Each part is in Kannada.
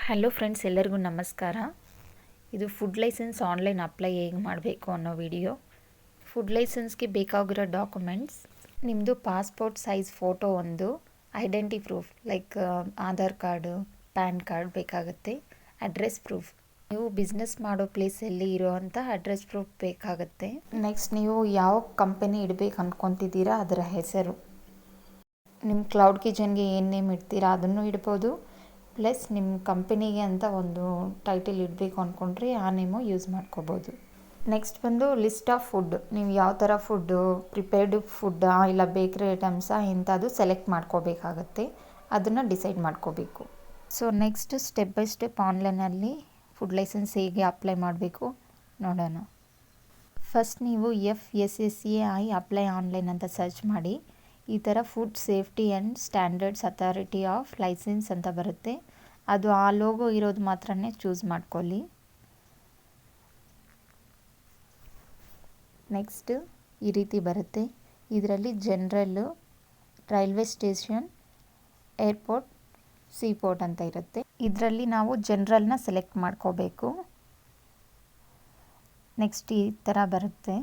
ಹಲೋ ಫ್ರೆಂಡ್ಸ್, ಎಲ್ಲರಿಗೂ ನಮಸ್ಕಾರ. ಇದು ಫುಡ್ ಲೈಸೆನ್ಸ್ ಆನ್ಲೈನ್ ಅಪ್ಲೈ ಹೇಗೆ ಮಾಡಬೇಕು ಅನ್ನೋ ವಿಡಿಯೋ. ಫುಡ್ ಲೈಸೆನ್ಸ್ಗೆ ಬೇಕಾಗಿರೋ ಡಾಕ್ಯುಮೆಂಟ್ಸ್: ನಿಮ್ಮದು ಪಾಸ್ಪೋರ್ಟ್ ಸೈಜ್ ಫೋಟೋ ಒಂದು, identity proof like Aadhaar card, PAN card ಬೇಕಾಗುತ್ತೆ, ಅಡ್ರೆಸ್ ಪ್ರೂಫ್, ನೀವು ಬಿಸ್ನೆಸ್ ಮಾಡೋ ಪ್ಲೇಸಲ್ಲಿ ಇರೋವಂಥ ಅಡ್ರೆಸ್ ಪ್ರೂಫ್ ಬೇಕಾಗುತ್ತೆ. ನೆಕ್ಸ್ಟ್ ನೀವು ಯಾವ ಕಂಪನಿ ಇಡಬೇಕು ಅಂದ್ಕೊತಿದ್ದೀರಾ ಅದರ ಹೆಸರು, ನಿಮ್ಮ ಕ್ಲೌಡ್ ಕಿಚನ್ಗೆ ಏನು ನೇಮ್ ಇಡ್ತೀರಾ ಅದನ್ನು ಇಡ್ಬೋದು. ಪ್ಲಸ್ ನಿಮ್ಮ ಕಂಪನಿಗೆ ಅಂತ ಒಂದು ಟೈಟಲ್ ಇಡಬೇಕು ಅಂದ್ಕೊಂಡ್ರೆ ಆ ನೇಮು ಯೂಸ್ ಮಾಡ್ಕೋಬೋದು. ನೆಕ್ಸ್ಟ್ ಬಂದು ಲಿಸ್ಟ್ ಆಫ್ ಫುಡ್. ನೀವು ಯಾವ ಥರ ಫುಡ್ಡು, ಪ್ರಿಪೇರ್ಡ್ ಫುಡ್ಡಾ ಇಲ್ಲ ಬೇಕ್ರಿ ಐಟಮ್ಸಾ ಇಂಥದ್ದು ಸೆಲೆಕ್ಟ್ ಮಾಡ್ಕೋಬೇಕಾಗತ್ತೆ. ಅದನ್ನು ಡಿಸೈಡ್ ಮಾಡ್ಕೋಬೇಕು. So next step by step ಆನ್ಲೈನಲ್ಲಿ ಫುಡ್ ಲೈಸೆನ್ಸ್ ಹೇಗೆ ಅಪ್ಲೈ ಮಾಡಬೇಕು ನೋಡೋಣ. ಫಸ್ಟ್ ನೀವು FSSAI ಅಪ್ಲೈ ಆನ್ಲೈನ್ ಅಂತ ಸರ್ಚ್ ಮಾಡಿ. ಈ ಥರ food safety and standards authority of license ಅಂತ ಬರುತ್ತೆ. ಅದು ಆ ಲೋಗೋ ಇರೋದು ಮಾತ್ರನೇ ಚೂಸ್ ಮಾಡ್ಕೊಳ್ಳಿ. ನೆಕ್ಸ್ಟ್ ಈ ರೀತಿ ಬರುತ್ತೆ. ಇದರಲ್ಲಿ ಜನರಲ್ಲು, ರೈಲ್ವೆ ಸ್ಟೇಷನ್, ಏರ್ಪೋರ್ಟ್, ಸೀಪೋರ್ಟ್ ಅಂತ ಇರುತ್ತೆ. ಇದರಲ್ಲಿ ನಾವು ಜನರಲ್ನ ಸೆಲೆಕ್ಟ್ ಮಾಡ್ಕೋಬೇಕು. ನೆಕ್ಸ್ಟ್ ಈ ಥರ ಬರುತ್ತೆ.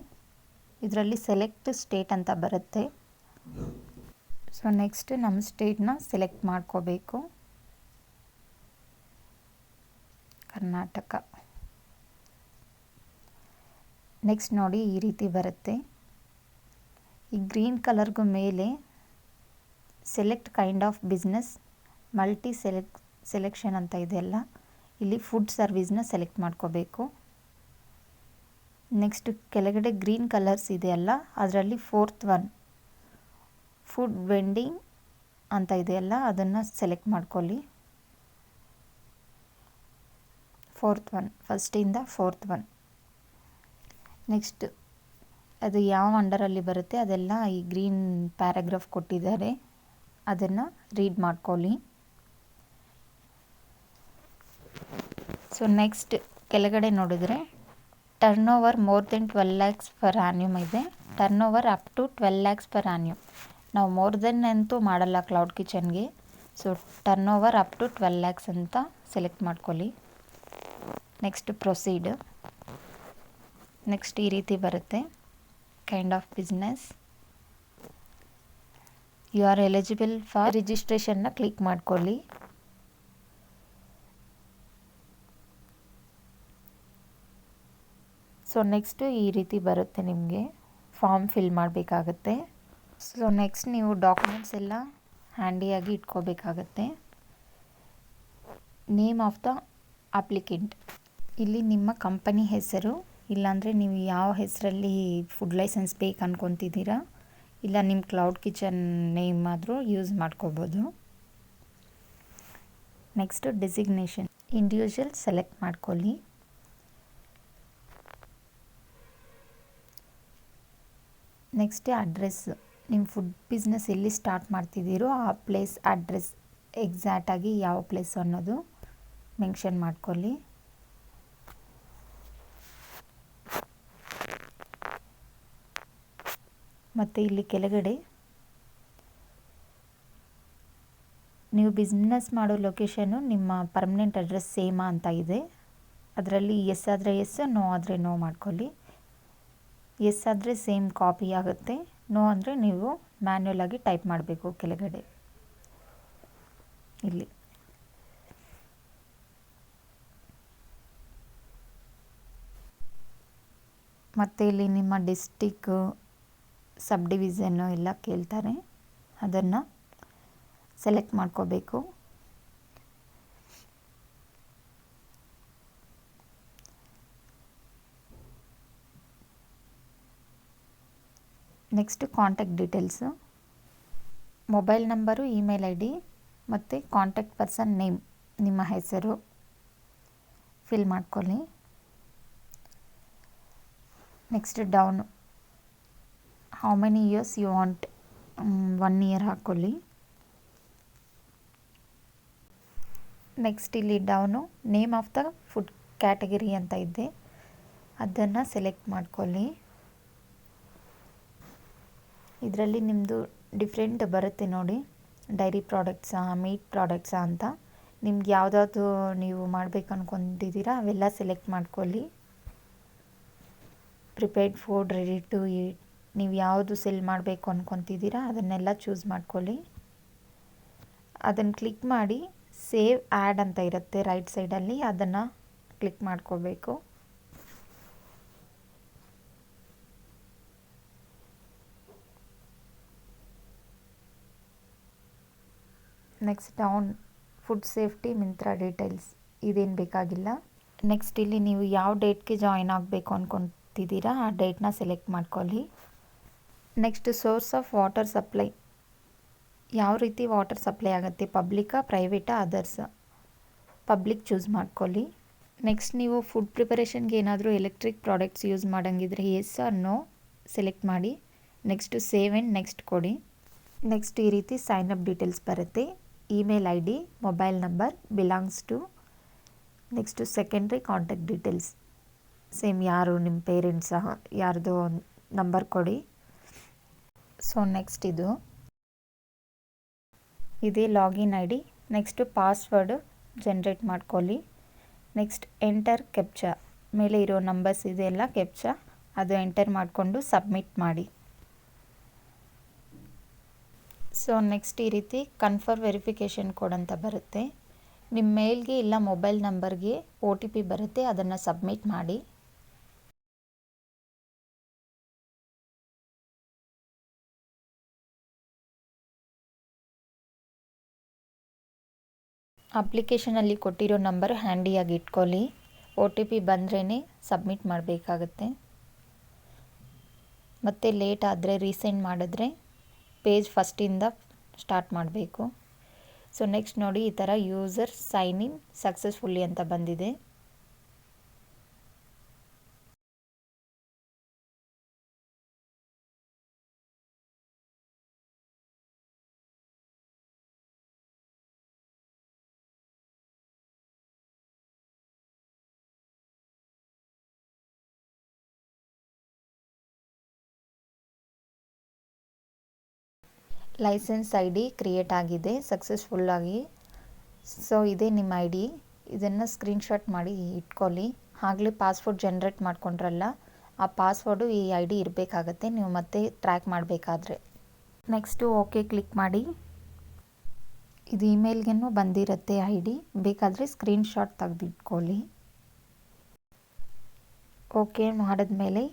ಇದರಲ್ಲಿ ಸೆಲೆಕ್ಟ್ ಸ್ಟೇಟ್ ಅಂತ ಬರುತ್ತೆ. ಸೊ ನೆಕ್ಸ್ಟ್ ನಮ್ಮ ಸ್ಟೇಟ್ನ ಸೆಲೆಕ್ಟ್ ಮಾಡ್ಕೋಬೇಕು. ಕರ್ನಾಟಕ. ನೆಕ್ಸ್ಟ್ ನೋಡಿ ಈ ರೀತಿ ಬರುತ್ತೆ. ಈ ಗ್ರೀನ್ ಕಲರ್ಗೂ ಮೇಲೆ select kind of business, multi selection ಅಂತ ಇದೆಯಲ್ಲ, ಇಲ್ಲಿ ಫುಡ್ ಸರ್ವಿಸ್ನ ಸೆಲೆಕ್ಟ್ ಮಾಡ್ಕೋಬೇಕು. ನೆಕ್ಸ್ಟ್ ಕೆಳಗಡೆ ಗ್ರೀನ್ ಕಲರ್ಸ್ ಇದೆಯಲ್ಲ, ಅದರಲ್ಲಿ ಫೋರ್ತ್ ಒನ್ ಫುಡ್ ವೆಂಡಿಂಗ್ ಅಂತ ಇದೆಯಲ್ಲ, ಅದನ್ನು ಸೆಲೆಕ್ಟ್ ಮಾಡ್ಕೊಳ್ಳಿ. ಫೋರ್ತ್ ಒನ್, ಫಸ್ಟಿಂದ ಫೋರ್ತ್ ಒನ್. ನೆಕ್ಸ್ಟ್ ಅದು ಯಾವ ಅಂಡರಲ್ಲಿ ಬರುತ್ತೆ ಅದೆಲ್ಲ ಈ ಗ್ರೀನ್ ಪ್ಯಾರಾಗ್ರಾಫ್ ಕೊಟ್ಟಿದ್ದಾರೆ, ಅದನ್ನು ರೀಡ್ ಮಾಡ್ಕೊಳ್ಳಿ. ಸೊ ನೆಕ್ಸ್ಟ್ ಕೆಳಗಡೆ ನೋಡಿದ್ರೆ turnover more than 12 lakhs per annum ಇದೆ. Turnover up to 12 lakhs per annum. ನಾವು ಮೋರ್ ದೆನ್ ಅಂತೂ ಮಾಡಲ್ಲ ಕ್ಲೌಡ್ ಕಿಚನ್ಗೆ. So turnover up to 12 lakhs ಅಂತ ಸೆಲೆಕ್ಟ್ ಮಾಡ್ಕೊಳ್ಳಿ. Next proceed. ನೆಕ್ಸ್ಟ್ ಈ ರೀತಿ ಬರುತ್ತೆ. Kind of business, you are eligible for ರಿಜಿಸ್ಟ್ರೇಷನ್ನ ಕ್ಲಿಕ್ ಮಾಡ್ಕೊಳ್ಳಿ. ಸೊ ನೆಕ್ಸ್ಟು ಈ ರೀತಿ ಬರುತ್ತೆ, ನಿಮಗೆ ಫಾರ್ಮ್ ಫಿಲ್ ಮಾಡಬೇಕಾಗತ್ತೆ. ಸೊ ನೆಕ್ಸ್ಟ್ ನೀವು ಡಾಕ್ಯುಮೆಂಟ್ಸ್ ಎಲ್ಲ ಹ್ಯಾಂಡಿಯಾಗಿ ಇಟ್ಕೋಬೇಕಾಗತ್ತೆ. ನೇಮ್ ಆಫ್ ದ ಅಪ್ಲಿಕೆಂಟ್, ಇಲ್ಲಿ ನಿಮ್ಮ ಕಂಪನಿ ಹೆಸರು, ಇಲ್ಲಾಂದರೆ ನೀವು ಯಾವ ಹೆಸರಲ್ಲಿ ಫುಡ್ ಲೈಸೆನ್ಸ್ ಬೇಕು ಅನ್ಕೊತಿದ್ದೀರಾ, ಇಲ್ಲ ನಿಮ್ಮ ಕ್ಲೌಡ್ ಕಿಚನ್ ನೇಮ್ ಆದರೂ ಯೂಸ್ ಮಾಡ್ಕೋಬೋದು. ನೆಕ್ಸ್ಟ್ ಡೆಸಿಗ್ನೇಷನ್, ಇಂಡಿವಿಜುವಲ್ ಸೆಲೆಕ್ಟ್ ಮಾಡ್ಕೊಳ್ಳಿ. ನೆಕ್ಸ್ಟ್ ಅಡ್ರೆಸ್, ನಿಮ್ಮ ಫುಡ್ ಬಿಸ್ನೆಸ್ ಎಲ್ಲಿ ಸ್ಟಾರ್ಟ್ ಮಾಡ್ತಿದ್ದೀರೋ ಆ ಪ್ಲೇಸ್ ಅಡ್ರೆಸ್, ಎಕ್ಸಾಕ್ಟಾಗಿ ಯಾವ ಪ್ಲೇಸ್ ಅನ್ನೋದು ಮೆನ್ಷನ್ ಮಾಡ್ಕೊಳ್ಳಿ. ಮತ್ತು ಇಲ್ಲಿ ಕೆಳಗಡೆ ನೀವು ಬಿಸ್ನೆಸ್ ಮಾಡೋ ಲೊಕೇಶನ್ನು ನಿಮ್ಮ ಪರ್ಮನೆಂಟ್ ಅಡ್ರೆಸ್ ಸೇಮಾ ಅಂತ ಇದೆ. ಅದರಲ್ಲಿ ಎಸ್ ಆದರೆ ಎಸ್, ನೋ ಆದರೆ ನೋ ಮಾಡ್ಕೊಳ್ಳಿ. ಎಸ್ ಆದರೆ ಸೇಮ್ ಕಾಪಿ ಆಗುತ್ತೆ, ನೋ ಅಂದರೆ ನೀವು ಮ್ಯಾನ್ಯುಯಲ್ ಆಗಿ ಟೈಪ್ ಮಾಡಬೇಕು ಕೆಳಗಡೆ ಇಲ್ಲಿ. ಮತ್ತು ಇಲ್ಲಿ ನಿಮ್ಮ ಡಿಸ್ಟಿಕ್ಕು, ಸಬ್ ಡಿವಿಷನ್ನು ಎಲ್ಲ ಕೇಳ್ತಾರೆ, ಅದನ್ನು ಸೆಲೆಕ್ಟ್ ಮಾಡ್ಕೋಬೇಕು. Next contact details, mobile number, email ID ಮತ್ತು ಕಾಂಟ್ಯಾಕ್ಟ್ ಪರ್ಸನ್ ನೇಮ್, ನಿಮ್ಮ ಹೆಸರು ಫಿಲ್ ಮಾಡ್ಕೊಳ್ಳಿ. Next down, how many years you want, 1 year ಹಾಕ್ಕೊಳ್ಳಿ. ನೆಕ್ಸ್ಟ್ ಇಲ್ಲಿ down name of the food category ಅಂತ ಇದೆ, ಅದನ್ನು ಸೆಲೆಕ್ಟ್ ಮಾಡ್ಕೊಳ್ಳಿ. ಇದರಲ್ಲಿ ನಿಮ್ಮದು ಡಿಫ್ರೆಂಟ್ ಬರುತ್ತೆ ನೋಡಿ, ಡೈರಿ ಪ್ರಾಡಕ್ಟ್ಸಾ, ಮೀಟ್ ಪ್ರಾಡಕ್ಟ್ಸಾ ಅಂತ. ನಿಮ್ಗೆ ಯಾವುದಾದ್ರು ನೀವು ಮಾಡಬೇಕು ಅಂದ್ಕೊಂಡಿದ್ದೀರಾ ಅವೆಲ್ಲ ಸೆಲೆಕ್ಟ್ ಮಾಡ್ಕೊಳ್ಳಿ. Prepared food, ready to eat, ನೀವು ಯಾವುದು ಸೆಲ್ ಮಾಡಬೇಕು ಅಂದ್ಕೊತಿದ್ದೀರಾ ಅದನ್ನೆಲ್ಲ ಚೂಸ್ ಮಾಡ್ಕೊಳ್ಳಿ. ಅದನ್ನು ಕ್ಲಿಕ್ ಮಾಡಿ ಸೇವ್ ಆ್ಯಡ್ ಅಂತ ಇರುತ್ತೆ ರೈಟ್ ಸೈಡಲ್ಲಿ, ಅದನ್ನು ಕ್ಲಿಕ್ ಮಾಡ್ಕೋಬೇಕು. Next down food safety Myntra details, ಇದೇನು ಬೇಕಾಗಿಲ್ಲ. ನೆಕ್ಸ್ಟ್ ಇಲ್ಲಿ ನೀವು ಯಾವ ಡೇಟ್ಗೆ ಜಾಯಿನ್ ಆಗಬೇಕು ಅಂದ್ಕೊತಿದ್ದೀರಾ ಆ ಡೇಟ್ನ ಸೆಲೆಕ್ಟ್ ಮಾಡ್ಕೊಳ್ಳಿ. Next source of water supply, ಯಾವ ರೀತಿ ವಾಟರ್ ಸಪ್ಲೈ ಆಗುತ್ತೆ, ಪಬ್ಲಿಕಾ, ಪ್ರೈವೇಟಾ, ಅದರ್ಸಾ. ಪಬ್ಲಿಕ್ ಚೂಸ್ ಮಾಡ್ಕೊಳ್ಳಿ. ನೆಕ್ಸ್ಟ್ ನೀವು ಫುಡ್ ಪ್ರಿಪರೇಷನ್ಗೆ ಏನಾದರೂ ಎಲೆಕ್ಟ್ರಿಕ್ ಪ್ರಾಡಕ್ಟ್ಸ್ ಯೂಸ್ ಮಾಡೋಂಗಿದ್ರೆ ಎಸ್ ಆರ್ ನೋ ಸೆಲೆಕ್ಟ್ ಮಾಡಿ. ನೆಕ್ಸ್ಟು ಸೇವ್ ಆ್ಯಂಡ್ ನೆಕ್ಸ್ಟ್ ಕೊಡಿ. ನೆಕ್ಸ್ಟ್ ಈ ರೀತಿ ಸೈನ್ ಅಪ್ ಡೀಟೇಲ್ಸ್ ಬರುತ್ತೆ. Email I D, mobile number, belongs to. Next secondary contact details, same ಯಾರು ನಿಮ್ಮ ಪೇರೆಂಟ್ಸ ಯಾರ್ದೋ ನಂಬರ್ ಕೊಡಿ. ಸೊ ನೆಕ್ಸ್ಟ್ ಇದೇ login I D. Next password generate ಮಾಡ್ಕೊಳ್ಳಿ. ನೆಕ್ಸ್ಟ್ ಎಂಟರ್ ಕೆಪ್ಚಾ, ಮೇಲೆ ಇರೋ ನಂಬರ್ಸ್ ಇದೆಯಲ್ಲ ಕೆಪ್ಚಾ, ಅದು ಎಂಟರ್ ಮಾಡಿಕೊಂಡು ಸಬ್ಮಿಟ್ ಮಾಡಿ. ಸೊ ನೆಕ್ಸ್ಟ್ ಈ ರೀತಿ ಕನ್ಫರ್ಮ್ ವೆರಿಫಿಕೇಷನ್ ಕೋಡ್ ಅಂತ ಬರುತ್ತೆ. ನಿಮ್ಮ ಮೇಲ್ಗೆ ಇಲ್ಲ ಮೊಬೈಲ್ ನಂಬರ್ಗೆ OTP ಬರುತ್ತೆ, ಅದನ್ನು ಸಬ್ಮಿಟ್ ಮಾಡಿ. ಅಪ್ಲಿಕೇಶನಲ್ಲಿ ಕೊಟ್ಟಿರೋ ನಂಬರ್ ಹ್ಯಾಂಡಿಯಾಗಿ ಇಟ್ಕೊಳ್ಳಿ. OTP ಬಂದ್ರೇ ಸಬ್ಮಿಟ್ ಮಾಡಬೇಕಾಗತ್ತೆ. ಮತ್ತು ಲೇಟ್ ಆದರೆ ರೀಸೆಂಡ್ ಮಾಡಿದ್ರೆ ಪೇಜ್ ಫಸ್ಟಿಂದ ಸ್ಟಾರ್ಟ್ ಮಾಡಬೇಕು. ಸೊ ನೆಕ್ಸ್ಟ್ ನೋಡಿ ಈ ಥರ ಯೂಸರ್ ಸೈನ್ ಇನ್ ಸಕ್ಸಸ್ಫುಲ್ಲಿ ಅಂತ ಬಂದಿದೆ. ಲೈಸೆನ್ಸ್ ಐ ಡಿ ಕ್ರಿಯೇಟ್ ಆಗಿದೆ ಸಕ್ಸಸ್ಫುಲ್ಲಾಗಿ. ಸೊ ಇದೇ ನಿಮ್ಮ ಐ ಡಿ, ಇದನ್ನು ಸ್ಕ್ರೀನ್ಶಾಟ್ ಮಾಡಿ ಇಟ್ಕೊಳ್ಳಿ. ಆಗಲೇ ಪಾಸ್ವರ್ಡ್ ಜನ್ರೇಟ್ ಮಾಡ್ಕೊಂಡ್ರಲ್ಲ, ಆ ಪಾಸ್ವರ್ಡು ಈ ಐ ಡಿ ಇರಬೇಕಾಗತ್ತೆ ನೀವು ಮತ್ತೆ ಟ್ರ್ಯಾಕ್ ಮಾಡಬೇಕಾದ್ರೆ. ನೆಕ್ಸ್ಟು ಓಕೆ ಕ್ಲಿಕ್ ಮಾಡಿ. ಇದು ಇಮೇಲ್ಗೂ ಬಂದಿರುತ್ತೆ ಐ ಡಿ, ಬೇಕಾದರೆ ಸ್ಕ್ರೀನ್ಶಾಟ್ ತೆಗೆದಿಟ್ಕೊಳ್ಳಿ. ಓಕೆ ಮಾಡಿದ್ಮೇಲೆ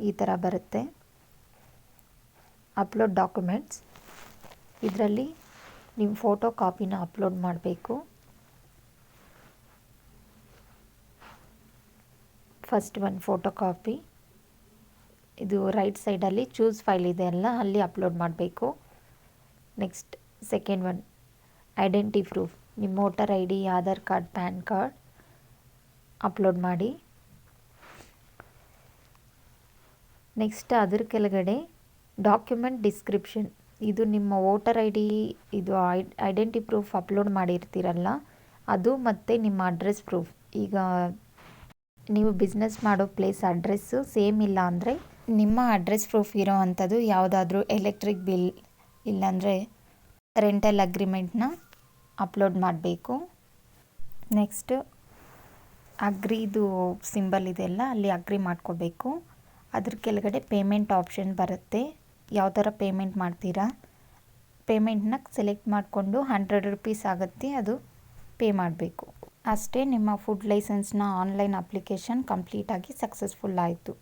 ಈ ಥರ ಬರುತ್ತೆ. ಅಪ್ಲೋಡ್ ಡಾಕ್ಯುಮೆಂಟ್ಸ್, ಇದರಲ್ಲಿ ನಿಮ್ಮ ಫೋಟೋ ಕಾಪಿನ ಅಪ್ಲೋಡ್ ಮಾಡಬೇಕು. ಫಸ್ಟ್ ಒನ್ ಫೋಟೋ ಕಾಪಿ, ಇದು ರೈಟ್ ಸೈಡಲ್ಲಿ ಚೂಸ್ ಫೈಲ್ ಇದೆ ಅಲ್ಲ, ಅಲ್ಲಿ ಅಪ್ಲೋಡ್ ಮಾಡಬೇಕು. Next second one identity proof, ನಿಮ್ಮ voter I D, Aadhaar card, PAN card upload ಮಾಡಿ. ನೆಕ್ಸ್ಟ್ ಅದ್ರ ಕೆಳಗಡೆ ಡಾಕ್ಯುಮೆಂಟ್ ಡಿಸ್ಕ್ರಿಪ್ಷನ್, ಇದು ನಿಮ್ಮ ವೋಟರ್ ಐ ಡಿ, ಇದು ಐಡೆಂಟಿ ಪ್ರೂಫ್ ಅಪ್ಲೋಡ್ ಮಾಡಿರ್ತೀರಲ್ಲ ಅದು, ಮತ್ತು ನಿಮ್ಮ ಅಡ್ರೆಸ್ ಪ್ರೂಫ್. ಈಗ ನೀವು ಬಿಸ್ನೆಸ್ ಮಾಡೋ ಪ್ಲೇಸ್ ಅಡ್ರೆಸ್ಸು ಸೇಮ್ ಇಲ್ಲ ಅಂದರೆ ನಿಮ್ಮ ಅಡ್ರೆಸ್ ಪ್ರೂಫ್ ಇರೋ ಅಂಥದ್ದು ಯಾವುದಾದ್ರೂ ಎಲೆಕ್ಟ್ರಿಕ್ ಬಿಲ್ ಇಲ್ಲಾಂದರೆ ರೆಂಟಲ್ ಅಗ್ರಿಮೆಂಟ್ನ ಅಪ್ಲೋಡ್ ಮಾಡಬೇಕು. ನೆಕ್ಸ್ಟ್ ಅಗ್ರಿದು ಸಿಂಬಲ್ ಇದೆಯಲ್ಲ ಅಲ್ಲಿ ಅಗ್ರಿ ಮಾಡ್ಕೋಬೇಕು. ಅದ್ರ ಕೆಳಗಡೆ ಪೇಮೆಂಟ್ ಆಪ್ಷನ್ ಬರುತ್ತೆ, ಯಾವ ಥರ ಪೇಮೆಂಟ್ ಮಾಡ್ತೀರಾ ಪೇಮೆಂಟ್ನ ಸೆಲೆಕ್ಟ್ ಮಾಡಿಕೊಂಡು 100 ರೂಪೀಸ್ ಆಗುತ್ತೆ, ಅದು ಪೇ ಮಾಡಬೇಕು. ಅಷ್ಟೇ, ನಿಮ್ಮ ಫುಡ್ ಲೈಸೆನ್ಸ್ನ ಆನ್ಲೈನ್ ಅಪ್ಲಿಕೇಶನ್ ಕಂಪ್ಲೀಟಾಗಿ ಸಕ್ಸಸ್ಫುಲ್ ಆಯಿತು.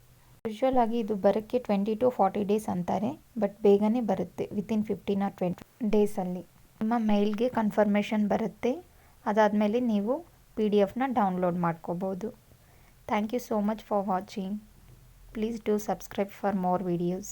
ಯೂಶ್ವಲ್ ಆಗಿ ಇದು ಬರೋಕ್ಕೆ 20 to 40 ಡೇಸ್ ಅಂತಾರೆ, ಬಟ್ ಬೇಗನೆ ಬರುತ್ತೆ, ವಿತಿನ್ 15 or 20 ಡೇಸಲ್ಲಿ ನಿಮ್ಮ ಮೇಲ್ಗೆ ಕನ್ಫರ್ಮೇಷನ್ ಬರುತ್ತೆ. ಅದಾದಮೇಲೆ ನೀವು PDF ಡೌನ್ಲೋಡ್ ಮಾಡ್ಕೋಬೋದು. Thank you so much for watching. Please do subscribe for more videos.